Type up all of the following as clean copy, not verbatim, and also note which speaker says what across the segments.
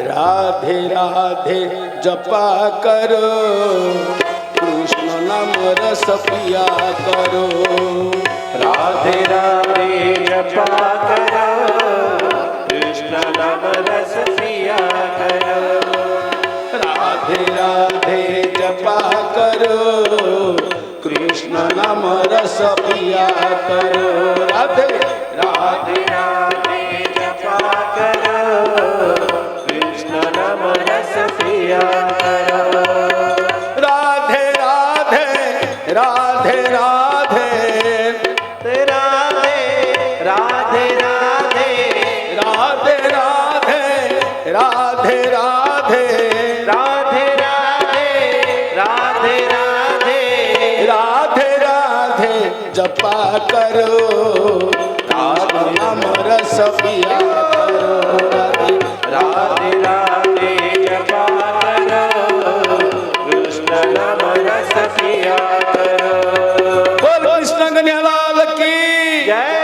Speaker 1: राधे राधे जपा करो, कृष्ण नाम रस पिया करो।
Speaker 2: राधे राधे जपा करो, कृष्ण नाम रस पिया करो।
Speaker 1: राधे राधे जपा करो, कृष्ण नाम रस पिया करो। राधे
Speaker 2: राधे राधे जपा करो, कृष्ण नाम रस पिया करो।
Speaker 1: राधे राधे राधे राधे
Speaker 2: राधे राधे राधे
Speaker 1: राधे राधे राधे राधे
Speaker 2: राधे राधे राधे
Speaker 1: राधे राधे जपा करो, कृष्ण नाम रस पिया करो।
Speaker 2: राधे राधे जपा करो, कृष्ण नाम रस पिया करो।
Speaker 1: बोल कृष्ण कन्हैयालाल की
Speaker 2: जय।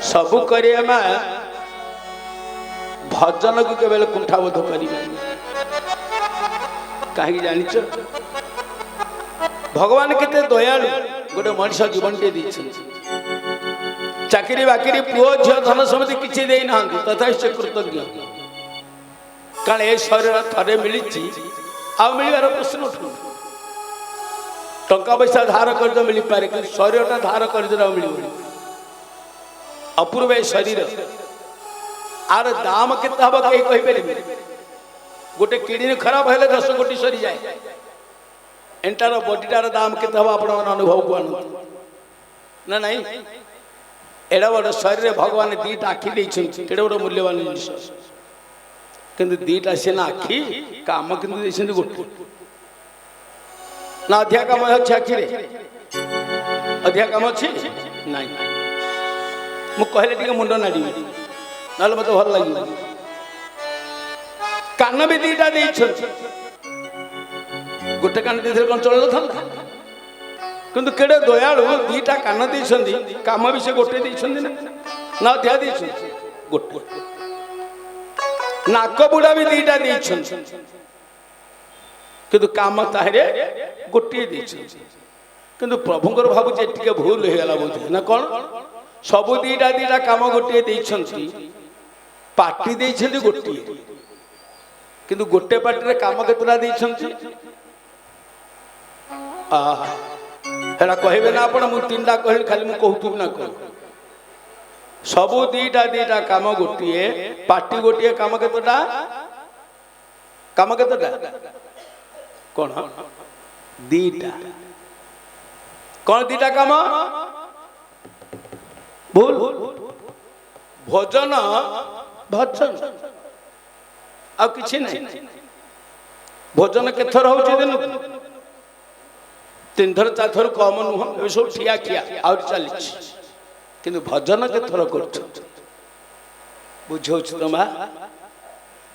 Speaker 1: सबु करिए में भजन को केवल कुंठाबोध करिए कहीं जान भगवान केते दयालु गोटे मनुष्य जीवन टे चाकरी बाकरी पुओ झील धन सम्पत्ति किसी दे ना तथा से कृतज्ञ कारण ये शरीर थे मिली मिलवार प्रश्न उठू टंका पैसा धार कर मिल पारे कि शरीर धार कर मिल अपूर्व शरीर आर दाम केते हम कहीं कहीपर गोटे किडनी खराब है 10 कोटी सरी जाए एंटार बॉडीटार दाम केते हम आप अनुभव को आनु ना नहीं एडा बड़ शरीर भगवान दीटा आखि केड़े बड़ मूल्यवान जिनिस किंतु दीटा सीना आखि काम किंतु गोटे ना अधिका काम अच्छे आखि अधिका काम अच्छी ना मु कहले टिके मुंड नाड़ी ना मत भल लगे कान भी दीटा गोटे कान दे कौन चल था किंतु केड़े दयालु दीटा कान दे काम भी से गोटे ना अधिका दे गोटे नाक बुड़ा भी दीटा दे किंतु काम ताहरे गोटे दे किंतु प्रभुंकर भावुचे टिके भूल हो गला बोधे ना कौन सबु दीटा दीटा काम गोटे पार्टी दे गोटे किंतु गोटे पार्टी काम केतटा है कहे ना आप तीन कहली खाली मुझे कहूँ ना कह सबु दीटा दीटा काम गोटे पार्टी गोटे काम केतटा कौन दीटा कौन दीटा काम भूल भजन भजन आ किछि नहीं भोजन केथर हो दिन 3 थर 4 थर कम नुह सब ठिया खिया आ चली किंतु भजन केथर कर बुझौ तमा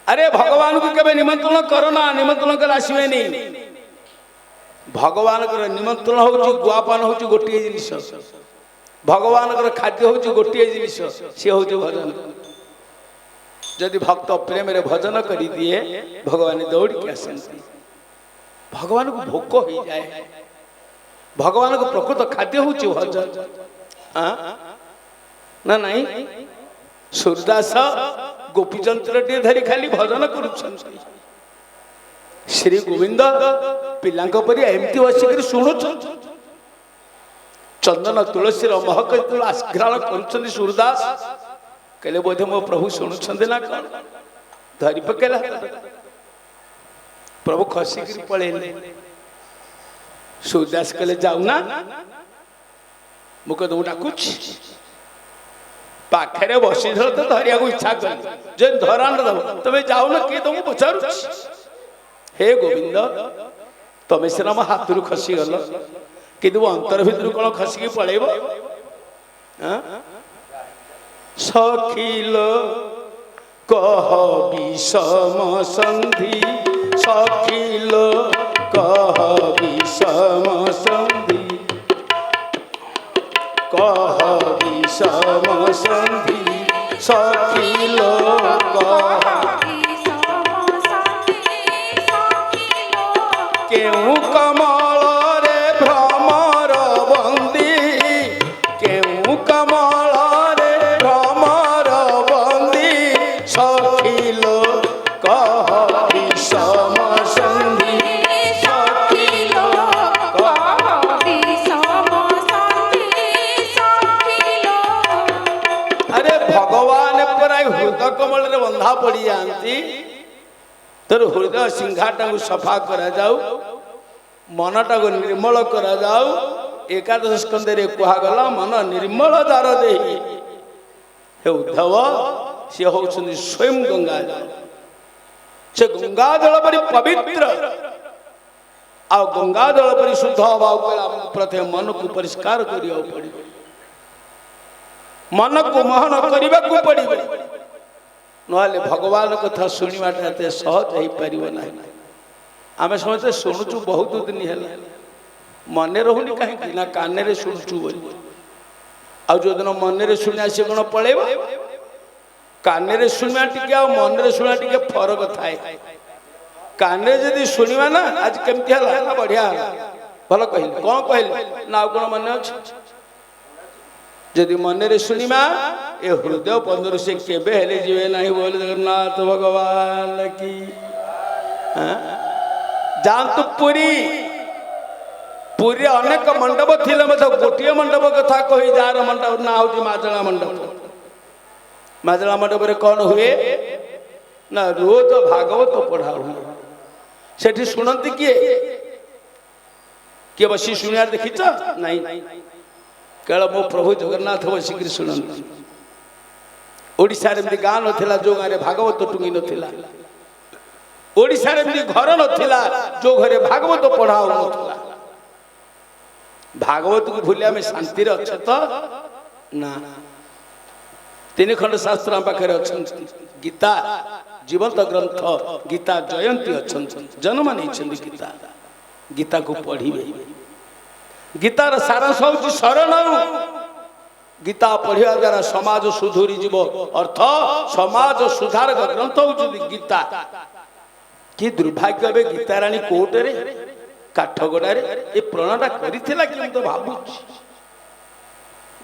Speaker 1: अरे भगवान को केबे निमंत्रण करो ना निमंत्रण कर आसीबे नहीं भगवान कर निमंत्रण हो गुआपान हो गोटे जिनिस भगवान खाद्य हूँ गोटे जिनिस सी हूँ भजन जदि भक्त प्रेम रे भजन कर दिए भगवान दौड़ के आसती भगवान को भोक हो जाए भगवान को प्रकृत खाद्य हूँ भजन ना नहीं सूरदास गोपीचंद्र टे धरी खाली भजन कर श्री गोविंद पिला एमती बसिक शुणु चंदन तुलसी महक आस्घ्राण कर सूरदास कहले बोधे मो प्रभु शुणुंट ना कौन धरी पकेला प्रभु खसिक पलैले सूरदास कहले जाऊना मुझे डाकुच पाखे बसी तो धरिया को इच्छा कर जो धरा न दब तुम जाऊ ना किए तुमको पचार हे गोविंद तुम सीना मो हाथ रू खसी गल कि अंतर भितर कौन खसिकी पलैब सखिल कह विषम संधि सखिल कह विषम संधि कह विषम संधि সখী লোক কেউ কমলরে ভ্রমর বন্দী কেউ কমলরে ভ্রমর বন্দী সখী লোক বিষম সন্ধি সখী লোক আরে ভগবান প্রায় হৃদয় কমলরে বন্ধা পড়ি যাଆନ୍ତି তোর হৃদয় সিংহাটাକୁ সফা করা যাও মনটাକୁ ନିର୍ମଳ କରାଯାଉ ଏକାଦଶ ସ୍କନ୍ଧରେ କୁହାଗଲା ମନ ନିର୍ମଳ ଦାର ଦେଇ ହେ ଉଦ୍ଧବ ସିଏ ହଉଛନ୍ତି ସ୍ୱୟଂ ଗଙ୍ଗା ଜଳ ସେ ଗଙ୍ଗା ଜଳ ପରି ପବିତ୍ର ଆଉ ଗଙ୍ଗା ଜଳ ପରି ଶୁଦ୍ଧ ହବାକୁ ହେଲେ ଆମକୁ ପ୍ରଥମେ ମନକୁ ପରିଷ୍କାର କରିବାକୁ ପଡ଼ିବ ମନକୁ ମୋହନ କରିବାକୁ ପଡ଼ିବ ନହେଲେ ଭଗବାନ କଥା ଶୁଣିବାଟା ଏତେ ସହଜ ହେଇପାରିବ ନାହିଁ ଆମେ ସମସ୍ତେ ଶୁଣୁଛୁ ବହୁତ ଦିନ ହେଲା ମନେ ରହୁନି କାହିଁକି ନା କାନରେ ଶୁଣୁଛୁ ବୋଲି ଆଉ ଯୋଉଦିନ ମନରେ ଶୁଣିବା ସେ କ'ଣ ପଳେଇବ କାନରେ ଶୁଣିବା ଟିକେ ଆଉ ମନରେ ଶୁଣିବା ଟିକେ ଫରକ ଥାଏ କାନରେ ଯଦି ଶୁଣିବା ନା ଆଜି କେମିତି ହେଲା ବଢିଆ ହେଲା ଭଲ କହିଲେ କ'ଣ କହିଲେ ନା ଆଉ କ'ଣ ମନେ ଅଛି ଯଦି ମନରେ ଶୁଣିବା ଏ ହୃଦୟ ପନ୍ଦର ସେ କେବେ ହେଲେ ଯିବେ ନାହିଁ ବୋଲି ଜଗନ୍ନାଥ ଭଗବାନ କି ଯାଆନ୍ତୁ ପୁରୀ ପୁରୀରେ ଅନେକ ମଣ୍ଡପ ଥିଲେ ମଧ୍ୟ ଗୋଟିଏ ମଣ୍ଡପ କଥା କହି ଯାହାର ମଣ୍ଡପ ନାଁ ହଉଛି ମାଜଳା ମଣ୍ଡପ ମାଜଳା ମଣ୍ଡପରେ କ'ଣ ହୁଏ ନା ରୋଜ ଭାଗବତ ପଢା ହୁଏ ସେଠି ଶୁଣନ୍ତି କିଏ କିଏ ବସି ଶୁଣିବାର ଦେଖିଛ ନାଇଁ କେବଳ ମୋ ପ୍ରଭୁ ଜଗନ୍ନାଥ ବସିକିରି ଶୁଣନ୍ତି ଓଡ଼ିଶାରେ ଏମିତି ଗାଁ ନଥିଲା ଯୋଉ ଗାଁରେ ଭାଗବତ ଟୁଙ୍ଗି ନଥିଲା ଓଡ଼ିଶାରେ ଏମିତି ଘର ନଥିଲା ଯୋଉ ଘରେ ଭାଗବତ ପଢା ହଉନଥିଲା ଭାଗବତକୁ ଭୁଲି ଆମେ ଶାନ୍ତିରେ ଅଛୁ ତ ନା ତିନି ଖଣ୍ଡ ଶାସ୍ତ୍ର ଆମ ପାଖରେ ଅଛନ୍ତି ଗୀତା ଜୀବନ୍ତ ଗ୍ରନ୍ଥ ଗୀତା ଜୟନ୍ତୀ ଅଛନ୍ତି ଜନ୍ମ ନେଇଛନ୍ତି ଗୀତା ଗୀତାକୁ ପଢିବେ ଗୀତାର ସାରାଂଶ ହଉଛି ଶରଣ ଗୀତା ପଢିବା ଦ୍ୱାରା ସମାଜ ସୁଧୁରି ଯିବ ଅର୍ଥ ସମାଜ ସୁଧାରକ ଗ୍ରନ୍ଥ ହଉଛନ୍ତି ଗୀତା କି ଦୁର୍ଭାଗ୍ୟ ଏବେ ଗୀତା ରାଣୀ କୋର୍ଟରେ କାଠଗଡାରେ ଏ ପ୍ରଣଟା କରିଥିଲା କି ମୁଁ ତ ଭାବୁଛି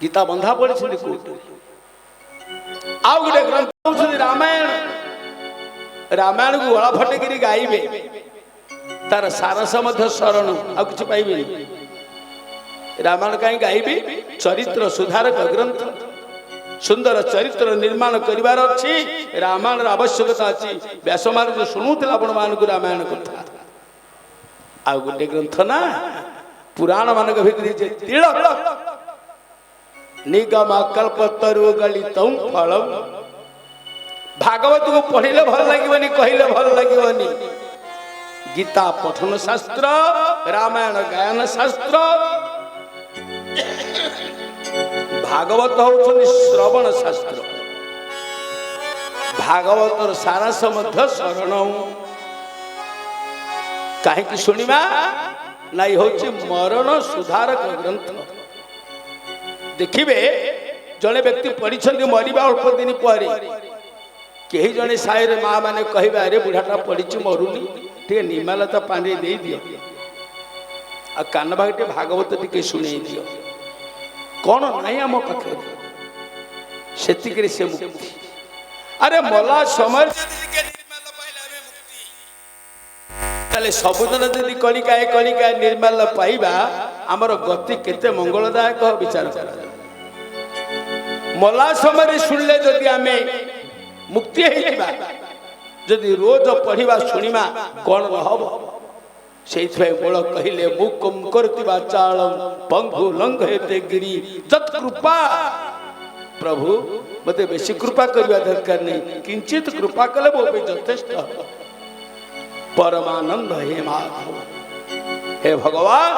Speaker 1: ଗୀତା ବନ୍ଧା ପଡିଛନ୍ତି କୋର୍ଟରେ ଆଉ ଗୋଟେ ଗ୍ରନ୍ଥ ହଉଛନ୍ତି ରାମାୟଣ ରାମାୟଣକୁ ଗଳା ଫଟେଇକିରି ଗାଇବେ ତାର ସାରାଂଶ ମଧ୍ୟ ଶରଣ ଆଉ କିଛି ପାଇବେନି ରାମାୟଣ କାହିଁ ଗାଇବି ଚରିତ୍ର ସୁଧାରକ ଗ୍ରନ୍ଥ ସୁନ୍ଦର ଚରିତ୍ର ନିର୍ମାଣ କରିବାର ଅଛି ରାମାୟଣର ଆବଶ୍ୟକତା ଅଛି ବ୍ୟାସମାନ ଯୋଉ ଶୁଣୁଥିଲା ଆପଣ ମାନଙ୍କୁ ରାମାୟଣ କଥା ଆଉ ଗୋଟେ ଗ୍ରନ୍ଥ ନା ପୁରାଣ ମାନଙ୍କ ଭିତରେ ଯେ ତିଳକ ନିଗମ କଳ୍ପତରୁ ଗଳିତଂ ଫଳଂ ଭାଗବତକୁ ପଢିଲେ ଭଲ ଲାଗିବନି କହିଲେ ଭଲ ଲାଗିବନି ଗୀତା ପଠନ ଶାସ୍ତ୍ର ରାମାୟଣ ଗାୟନ ଶାସ୍ତ୍ର ଭାଗବତ ହଉଛନ୍ତି ଶ୍ରବଣ ଶାସ୍ତ୍ର ଭାଗବତର ସାରାଂଶ ମଧ୍ୟ ଶରଣ କାହିଁକି ଶୁଣିବା ନାଇଁ ହଉଛି ମରଣ ସୁଧାରକ ଗ୍ରନ୍ଥ ଦେଖିବେ ଜଣେ ବ୍ୟକ୍ତି ପଢିଛନ୍ତି ମରିବା ଅଳ୍ପ ଦିନ ପରେ କେହି ଜଣେ ସାହିରେ ମା ମାନେ କହିବେ ଆରେ ବୁଢାଟା ପଢିଛି ମରୁନି ଟିକେ ନିମାଲତା ପାଣିରେ ଦେଇଦିଅ ଆଉ କାନ ଭାଗ ଟିକେ ଭାଗବତ ଟିକେ ଶୁଣେଇ ଦିଅ କ'ଣ ନାହିଁ ଆମ ପାଖରେ ସେତିକିରେ ସେ ମୁକ୍ତି ଆରେ ମଲା ସମୟରେ ତାହେଲେ ସବୁଦିନ ଯଦି କଣିକାଏ କଣିକାଏ ନିର୍ମାଲ୍ୟ ପାଇବା ଆମର ଗତି କେତେ ମଙ୍ଗଳଦାୟକ ବିଚାର କରାଯାଏ ମଲା ସମୟରେ ଶୁଣିଲେ ଯଦି ଆମେ ମୁକ୍ତି ହେଇଯିବା ଯଦି ରୋଜ ପଢିବା ଶୁଣିବା କ'ଣ ହବ ସେଇଥିପାଇଁ ବଳ କହିଲେ ମୁକମ୍ କରୁଥିବା ଚାଳଂ ପଙ୍ଗୁ ଲଙ୍ଘୟତେ ଗିରି ଯତ୍ କୃପା ପ୍ରଭୁ ମୋତେ ବେଶୀ କୃପା କରିବା ଦରକାର ନାହିଁ କିଞ୍ଚିତ କୃପା କଲେ ମୋ ପାଇଁ ଯଥେଷ୍ଟ ହବ ପରମାନନ୍ଦ ହେ ମାଧବ ହେ ଭଗବାନ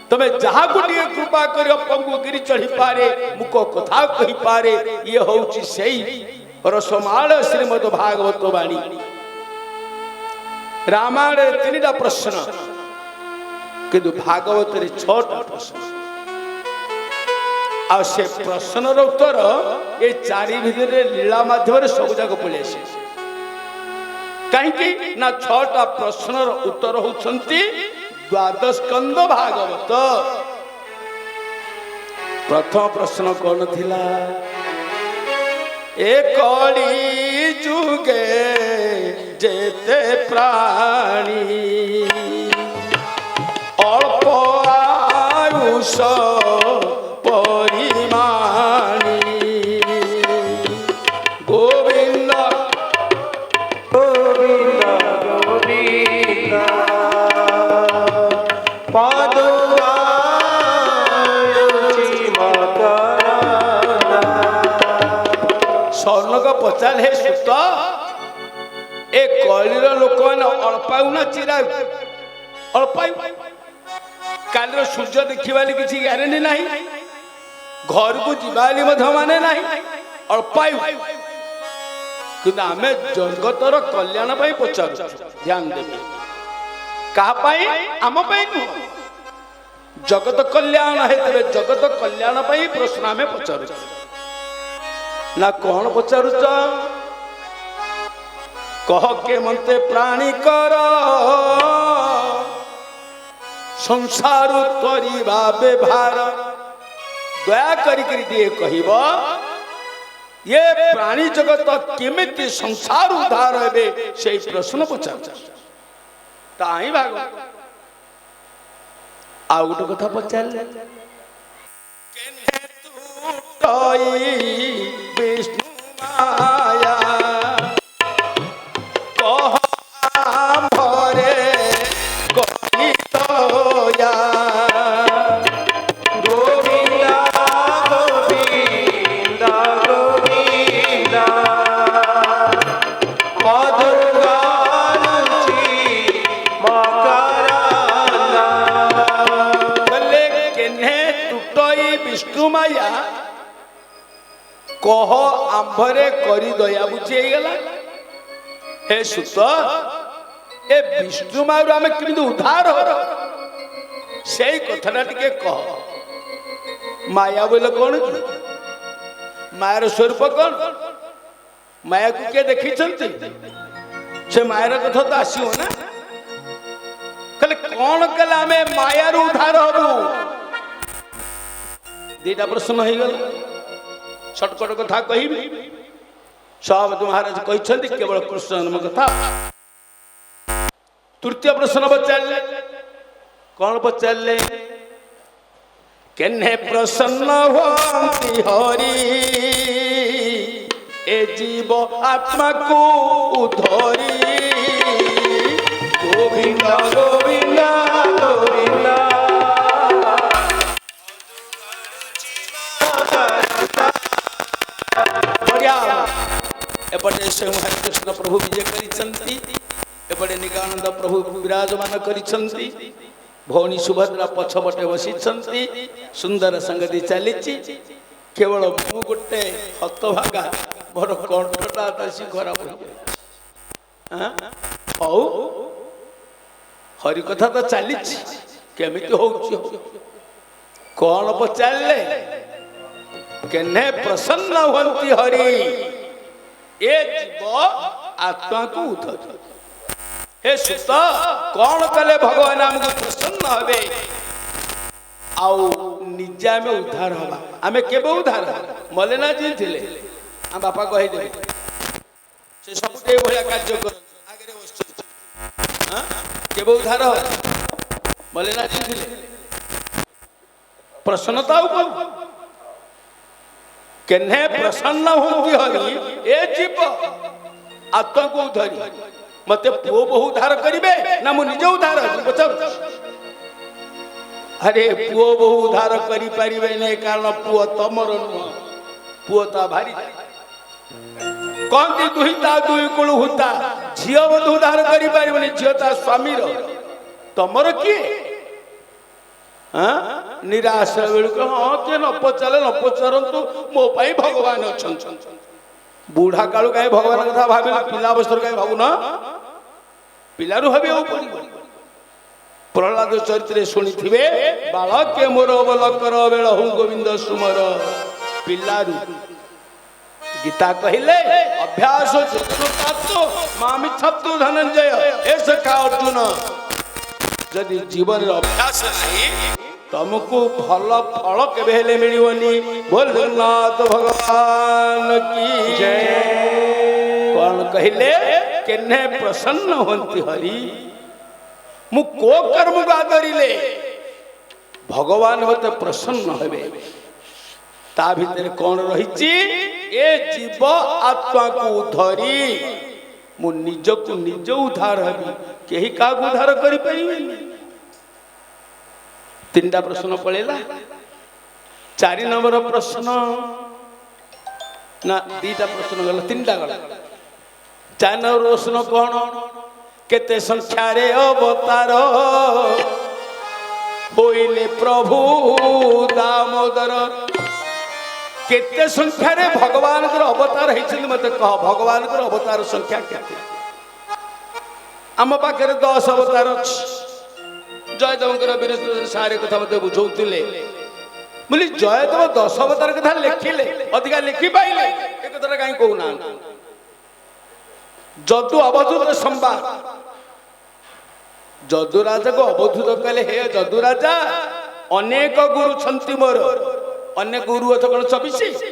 Speaker 1: ତମେ ଯାହାକୁ ଟିକେ କୃପା କରିବ ପଙ୍ଗୁ ଗିରି ଚଢି ପାରେ ମୁକ କଥା କହିପାରେ ଇଏ ହଉଛି ସେଇ ରସମାଳ ଶ୍ରୀମଦ ଭାଗବତ ବାଣୀ ରାମାୟଣରେ 3ଟା ପ୍ରଶ୍ନ କିନ୍ତୁ ଭାଗବତରେ 6ଟା ପ୍ରଶ୍ନ आ से प्रश्नर उत्तर ये चारि भितर लीला माध्यम सब जाक पलि आसे कहीं ना 6टा प्रश्नर उत्तर होउछंती द्वादश स्कंद भागवत। प्रथम प्रश्न कौन थिला ए कली जुगे जेते प्राणी अल्प आयुष परिमाणी गोविंद
Speaker 2: गोविंद गोविंद
Speaker 1: स्वर्णक पचार हे सुत ए कलिर लोक मैंने अल्पायु ना चिरायु अल्पायु काली सूर्य देखा किसी ग्यारेंटी ना घर को जीवा माने ना अल्पायु कि आम जगतर कल्याण पचार ध्यान देवे आम नुह जगत कल्याण है जगत कल्याण प्रश्न आम पचार ना कौन पचारुच कह के मते प्राणी कर संसार करिबा व्यवहार दया करी दिए कहब ये प्राणी जगत केमिति संसार उद्धार हेबे से प्रश्न पचार ताई भाग आ गोटे कथा पचारे विष्णु माया कह आम्भरे कहितया
Speaker 2: गोविंद गोविंद गोविंद मधुगानुचि मकरंद
Speaker 1: बोले केन्हे टूटई विष्णु माया कह आंभरे करी दया बुझी गला हे सुत ए विष्णु मायु आम केमी उद्धार हो से कथा टिके कह माया बोले कौन मायार स्वरूप कौन माया को किए देखी से मायार कथा तो आसो ना कहले कौन कले आम मायार उद्धार हबू दीटा प्रश्न हो गला छटपट कथा कहबी सब महाराज कहते केवल कृष्ण जन्म कथा। तृतीय प्रश्न पचारे कौन पचारे केन्हे प्रसन्न होती हरि ए जीव आत्मा को उधरी गोविंद गोविंद गोविंद एपटे स्वयं हरिकृष्ण प्रभु विजय करपटे निगानंद प्रभु विराजमान करिछंती भौणी सुभद्रा पछपटे बसी सुंदर संगति चली केवल मु गोटे हतभागा मोर कंठटा खराब हो हरिकथा तो चली केमिति हो कौन पचारे केन्हे प्रसन्न हुंती हरि ए जीव आत्मा को उधर हे सुत कौन कले भगवान आमको प्रसन्न हे आउ निजा में उद्धार हवा आमे केबे उद्धार मले ना जी थिले आ बापा कहि दे से सब ए भया कार्य कर आगे बस हां केबे उद्धार हो मले ना जी थिले प्रसन्नता ऊपर केन्हे प्रसन्न होती हरि ए जीव आत्मा को उद्धारी मते पुओ बहु उद्धार करिवे ना मु निजे उद्धार पचार अरे पुओ बहु उद्धार करि परिवे नै कारण पुओ तमर नुह पुओ ता भारी कोन दी दुहिता दुई कुल हुता झियो बधु उद्धार करि परिवे झियो ता स्वामी रो तमर किए हाँ निराश बेलू हाँ किए न पचारतु मो पाई भगवान अच्छा बुढ़ा कालू कहीं भगवान कथा भाव पिला अवस्था कहीं भावुन पिलू भाव प्रहलाद चरित्र शुणी बालके मोर अवलकर बेल हूँ गोविंद सुमर पिलारू गीता कहले अभ्यास मामी छत्तु धनंजय ऐसे का अर्जुन जदि जीवन अभ्यास नहीं तुमको भल फल केबे मिलवनी भोलेनाथ भगवान की जय। कौन कहले केने प्रसन्न होती हरि मु को कर्म आदरिले भगवान मते प्रसन्न हेबे ता भीतर कौन रही ए जीव आत्मा को धरी मु निज को निज उद्धार हेबी केही का उद्धार करि परिबेनी। तीनटा प्रश्न पड़ेगा 4 नंबर प्रश्न ना दीटा प्रश्न गला 3टा गला 4 नंबर प्रश्न कौन केते संख्या रे अवतार होइले प्रभु दामोदर केते संख्या रे भगवान के अवतार है मत कह भगवान के अवतार संख्या केते आम पाखे 10 अवतार जयदेव वीर सारे कथा मत बुझौले बोली जयदेव 10 अवतार कथा लिखिले अधिका लिखि पाइले ए कथा कहीं कहूना जदु अवधूत संवाद जदु राजा को अवधूत कहले हे जदु राजा अनेक गुरु छंती मोर अनेक गुरु अथ कौन 24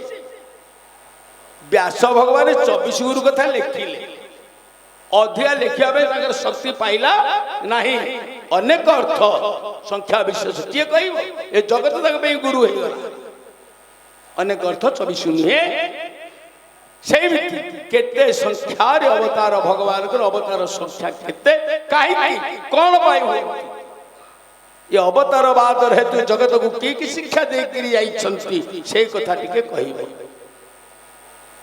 Speaker 1: व्यास भगवान 24 गुरु कथा लिखिले अधिका लिखा शक्ति पाइला नहीं अनेक अर्थ संख्या विशेष किए कह ए जगत तक गुरु हो अनेक अर्थ 24 नुहे से केते संख्या अवतार भगवान को अवतार संख्या केते कहीं कौन पाई ये अवतार बाद हेतु जगत को की शिक्षा देकर से कथा टिके कह